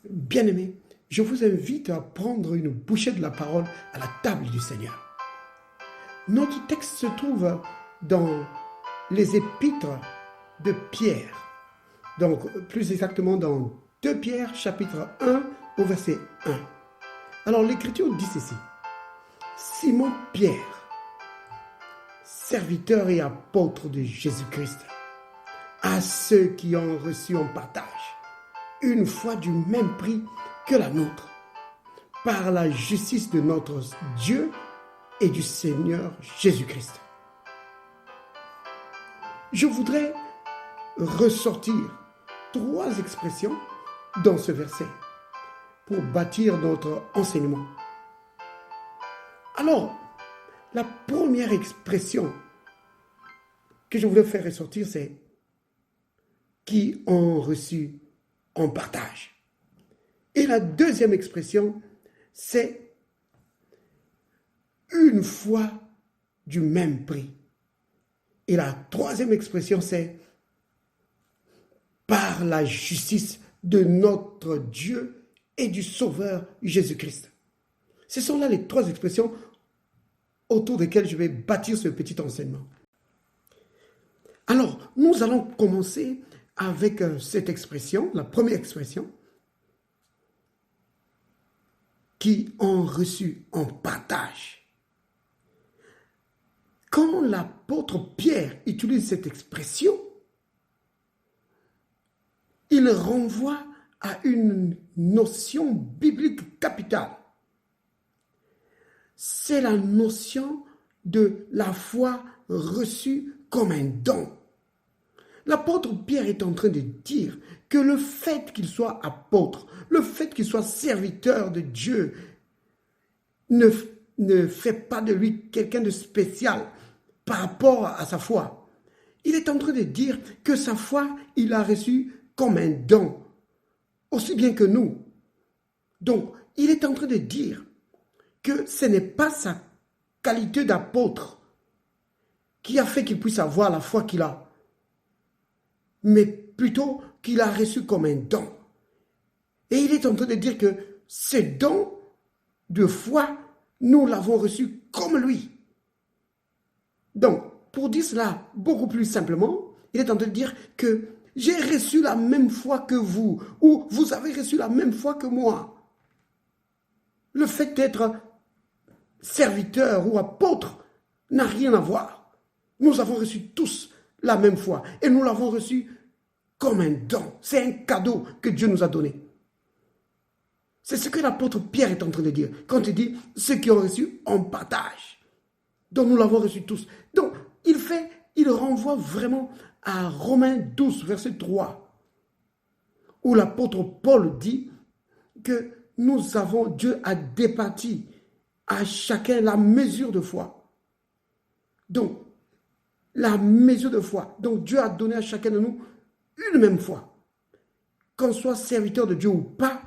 Bien-aimés, je vous invite à prendre une bouchée de la parole à la table du Seigneur. Notre texte se trouve dans les épîtres de Pierre. Donc, plus exactement dans 2 Pierre, chapitre 1, au verset 1. Alors, l'Écriture dit ceci. Simon Pierre, serviteur et apôtre de Jésus-Christ, à ceux qui ont reçu en partage une foi du même prix que la nôtre, par la justice de notre Dieu et du Seigneur Jésus-Christ. Je voudrais ressortir 3 expressions dans ce verset pour bâtir notre enseignement. Alors, la première expression que je voulais faire ressortir, c'est « qui ont reçu en partage ». Et la deuxième expression, c'est « une foi du même prix ». Et la troisième expression, c'est « par la justice de notre Dieu et du Sauveur Jésus-Christ ». Ce sont là les 3 expressions autour desquelles je vais bâtir ce petit enseignement. Alors, nous allons commencer avec cette expression, la première expression, qui ont reçu en partage. Quand l'apôtre Pierre utilise cette expression, il renvoie à une notion biblique capitale. C'est la notion de la foi reçue comme un don. L'apôtre Pierre est en train de dire que le fait qu'il soit apôtre, le fait qu'il soit serviteur de Dieu, ne fait pas de lui quelqu'un de spécial par rapport à sa foi. Il est en train de dire que sa foi, il l'a reçue comme un don, aussi bien que nous. Donc, il est en train de dire que ce n'est pas sa qualité d'apôtre qui a fait qu'il puisse avoir la foi qu'il a, mais plutôt qu'il a reçu comme un don. Et il est en train de dire que ce don de foi, nous l'avons reçu comme lui. Donc, pour dire cela beaucoup plus simplement, il est en train de dire que j'ai reçu la même foi que vous, ou vous avez reçu la même foi que moi. Le fait d'être serviteur ou apôtre n'a rien à voir. Nous avons reçu tous la même foi et nous l'avons reçu comme un don. C'est un cadeau que Dieu nous a donné. C'est ce que l'apôtre Pierre est en train de dire quand il dit ceux qui ont reçu en partage. Donc nous l'avons reçu tous. Donc il renvoie vraiment à Romains 12, verset 3, où l'apôtre Paul dit que Dieu a départi à chacun la mesure de foi. Donc, la mesure de foi. Donc, Dieu a donné à chacun de nous une même foi. Qu'on soit serviteur de Dieu ou pas,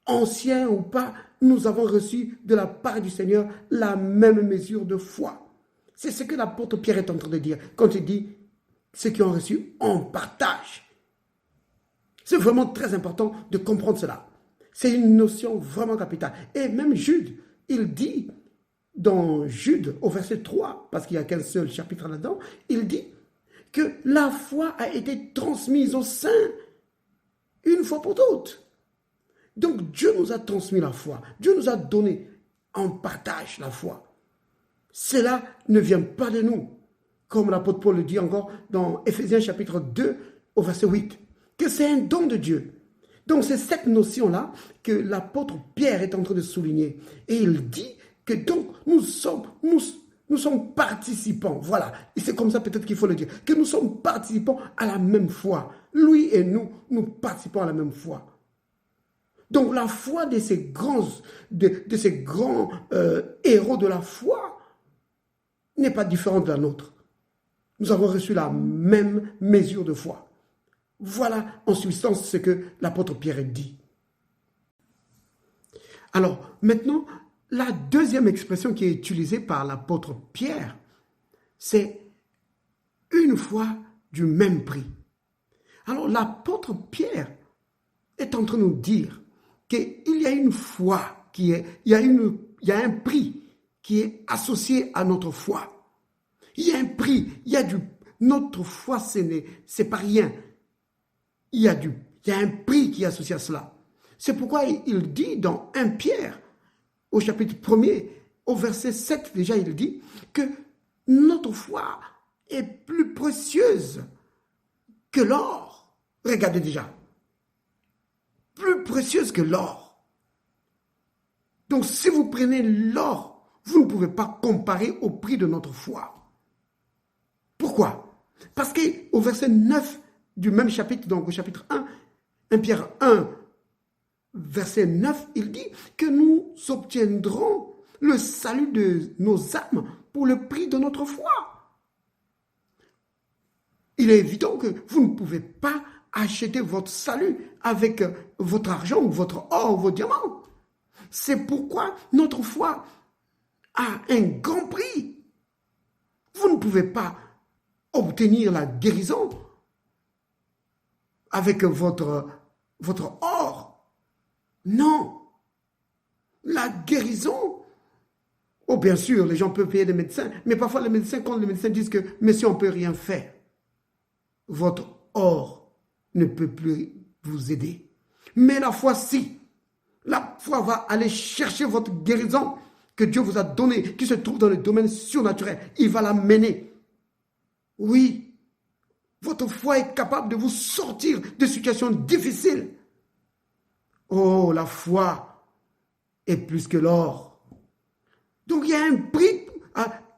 ancien ou pas, nous avons reçu de la part du Seigneur la même mesure de foi. C'est ce que l'apôtre Pierre est en train de dire quand il dit ceux qui ont reçu en partage. C'est vraiment très important de comprendre cela. C'est une notion vraiment capitale. Et même Jude, il dit dans Jude, au verset 3, parce qu'il n'y a qu'un seul chapitre là-dedans, il dit que la foi a été transmise aux saints une fois pour toutes. Donc Dieu nous a transmis la foi. Dieu nous a donné en partage la foi. Cela ne vient pas de nous, comme l'apôtre Paul le dit encore dans Éphésiens chapitre 2, au verset 8, que c'est un don de Dieu. Donc c'est cette notion-là que l'apôtre Pierre est en train de souligner. Et il dit que donc nous sommes participants. Voilà, et c'est comme ça peut-être qu'il faut le dire, que nous sommes participants à la même foi. Lui et nous participons à la même foi. Donc la foi de ces grands héros de la foi n'est pas différente de la nôtre. Nous avons reçu la même mesure de foi. Voilà en substance ce que l'apôtre Pierre dit. Alors maintenant, la deuxième expression qui est utilisée par l'apôtre Pierre, c'est une foi du même prix. Alors l'apôtre Pierre est en train de nous dire qu'il y a une foi, il y a un prix qui est associé à notre foi. Il y a un prix, notre foi, c'est pas rien. Il y a un prix qui est associé à cela. C'est pourquoi il dit dans 1 Pierre, au chapitre 1er, au verset 7, déjà il dit que notre foi est plus précieuse que l'or. Regardez déjà. Plus précieuse que l'or. Donc si vous prenez l'or, vous ne pouvez pas comparer au prix de notre foi. Pourquoi? Parce qu'au verset 9 du même chapitre, donc au chapitre 1 Pierre 1, verset 9, il dit que nous obtiendrons le salut de nos âmes pour le prix de notre foi. Il est évident que vous ne pouvez pas acheter votre salut avec votre argent ou votre or ou vos diamants. C'est pourquoi notre foi a un grand prix. Vous ne pouvez pas obtenir la guérison avec votre or. Non. La guérison, oh bien sûr, les gens peuvent payer des médecins, mais parfois les médecins, quand les médecins disent que, monsieur, on ne peut rien faire, votre or ne peut plus vous aider. Mais la foi, si. La foi va aller chercher votre guérison que Dieu vous a donnée, qui se trouve dans le domaine surnaturel. Il va la mener. Oui, votre foi est capable de vous sortir de situations difficiles. Oh, la foi est plus que l'or. Donc, il y a un prix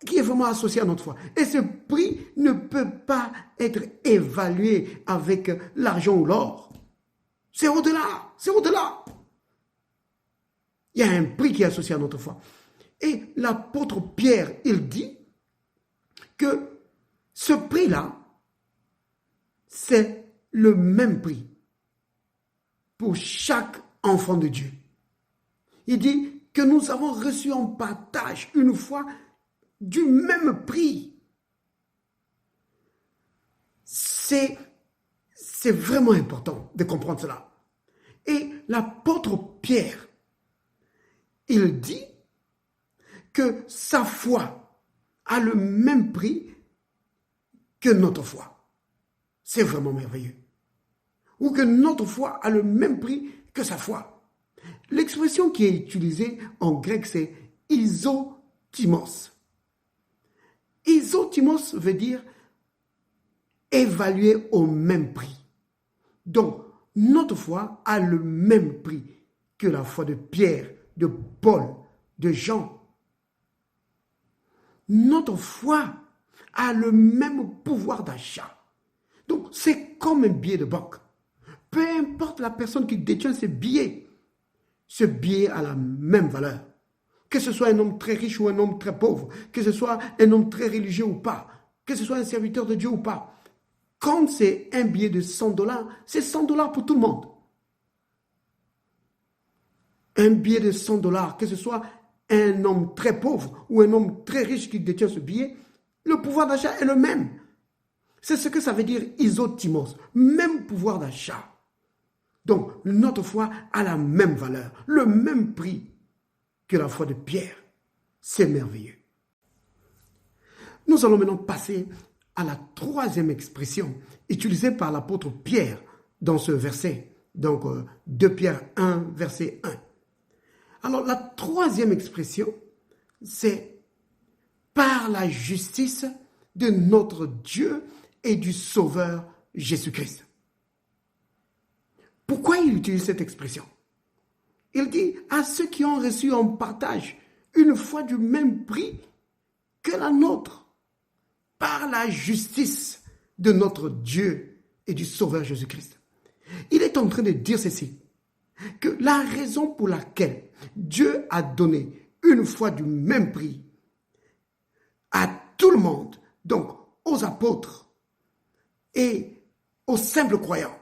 qui est vraiment associé à notre foi. Et ce prix ne peut pas être évalué avec l'argent ou l'or. C'est au-delà, c'est au-delà. Il y a un prix qui est associé à notre foi. Et l'apôtre Pierre, il dit que ce prix-là, c'est le même prix pour chaque enfant de Dieu. Il dit que nous avons reçu en partage une foi du même prix. C'est vraiment important de comprendre cela. Et l'apôtre Pierre, il dit que sa foi a le même prix que notre foi. C'est vraiment merveilleux. Ou que notre foi a le même prix que sa foi. L'expression qui est utilisée en grec, c'est isotimos. Isotimos veut dire évaluer au même prix. Donc, notre foi a le même prix que la foi de Pierre, de Paul, de Jean. Notre foi a le même pouvoir d'achat. Donc, c'est comme un billet de banque. Peu importe la personne qui détient ce billet a la même valeur. Que ce soit un homme très riche ou un homme très pauvre, que ce soit un homme très religieux ou pas, que ce soit un serviteur de Dieu ou pas. Quand c'est un billet de $100, c'est $100 pour tout le monde. Un billet de $100, que ce soit un homme très pauvre ou un homme très riche qui détient ce billet, le pouvoir d'achat est le même. C'est ce que ça veut dire isotimos, même pouvoir d'achat. Donc, notre foi a la même valeur, le même prix que la foi de Pierre. C'est merveilleux. Nous allons maintenant passer à la troisième expression utilisée par l'apôtre Pierre dans ce verset. Donc, 2 Pierre 1, verset 1. Alors, la troisième expression, c'est par la justice de notre Dieu et du Sauveur Jésus-Christ. Pourquoi il utilise cette expression? Il dit à ceux qui ont reçu en partage une foi du même prix que la nôtre, par la justice de notre Dieu et du Sauveur Jésus-Christ. Il est en train de dire ceci, que la raison pour laquelle Dieu a donné une foi du même prix à tout le monde, donc aux apôtres et aux simples croyants,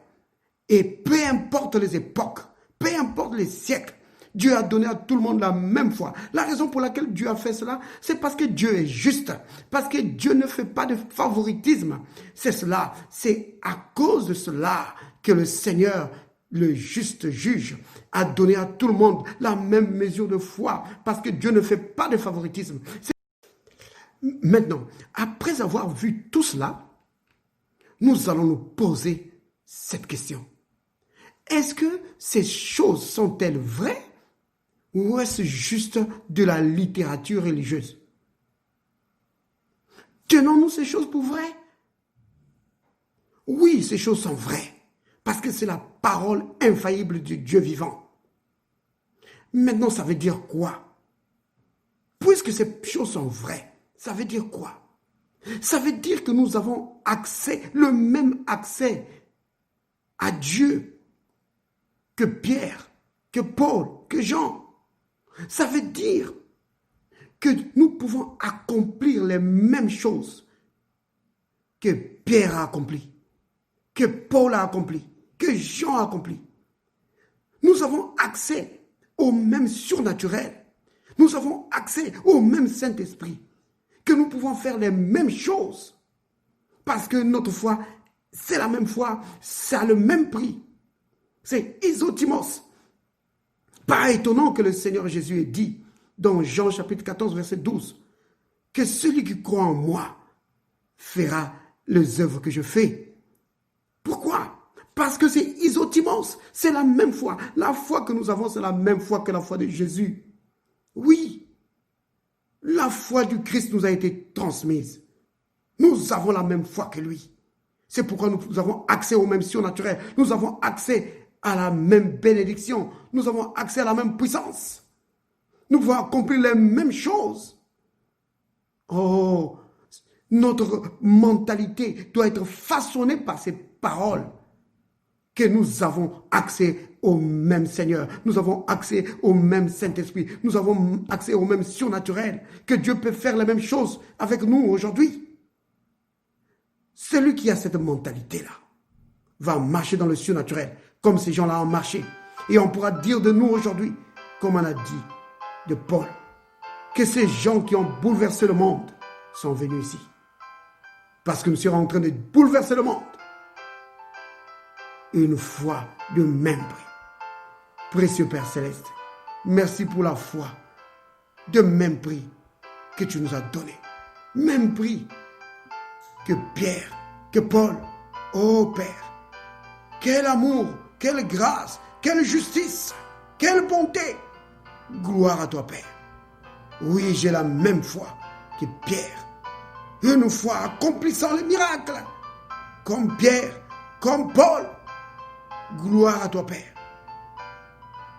et peu importe les époques, peu importe les siècles, Dieu a donné à tout le monde la même foi. La raison pour laquelle Dieu a fait cela, c'est parce que Dieu est juste, parce que Dieu ne fait pas de favoritisme. C'est cela, c'est à cause de cela que le Seigneur le juste juge, a donné à tout le monde la même mesure de foi, parce que Dieu ne fait pas de favoritisme. Maintenant, après avoir vu tout cela, nous allons nous poser cette question. Est-ce que ces choses sont-elles vraies ou est-ce juste de la littérature religieuse? Tenons-nous ces choses pour vraies? Oui, ces choses sont vraies, parce que c'est la parole infaillible du Dieu vivant. Maintenant, ça veut dire quoi? Puisque ces choses sont vraies, ça veut dire quoi? Ça veut dire que nous avons accès, le même accès à Dieu que Pierre, que Paul, que Jean. Ça veut dire que nous pouvons accomplir les mêmes choses que Pierre a accompli, que Paul a accompli, que Jean a accompli. Nous avons accès au même surnaturel. Nous avons accès au même Saint-Esprit. Que nous pouvons faire les mêmes choses. Parce que notre foi, c'est la même foi, ça a le même prix. C'est isotimos. Pas étonnant que le Seigneur Jésus ait dit dans Jean chapitre 14, verset 12, que celui qui croit en moi fera les œuvres que je fais. Pourquoi? Parce que c'est isotimos, c'est la même foi. La foi que nous avons, c'est la même foi que la foi de Jésus. Oui, la foi du Christ nous a été transmise. Nous avons la même foi que lui. C'est pourquoi nous avons accès au même surnaturel. Nous avons accès à la même bénédiction. Nous avons accès à la même puissance. Nous pouvons accomplir les mêmes choses. Oh, notre mentalité doit être façonnée par ces paroles. Que nous avons accès au même Seigneur. Nous avons accès au même Saint-Esprit. Nous avons accès au même surnaturel. Que Dieu peut faire les mêmes choses avec nous aujourd'hui. Celui qui a cette mentalité-là va marcher dans le surnaturel, comme ces gens-là ont marché. Et on pourra dire de nous aujourd'hui, comme on a dit de Paul, que ces gens qui ont bouleversé le monde sont venus ici. Parce que nous sommes en train de bouleverser le monde. Une foi de même prix. Précieux Père Céleste, merci pour la foi de même prix que tu nous as donné. Même prix que Pierre, que Paul. Oh Père, quel amour, quelle grâce, quelle justice, quelle bonté. Gloire à toi Père. Oui, j'ai la même foi que Pierre. Une foi accomplissant les miracles. Comme Pierre, comme Paul. Gloire à toi Père.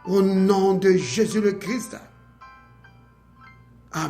Au nom de Jésus le Christ. Amen.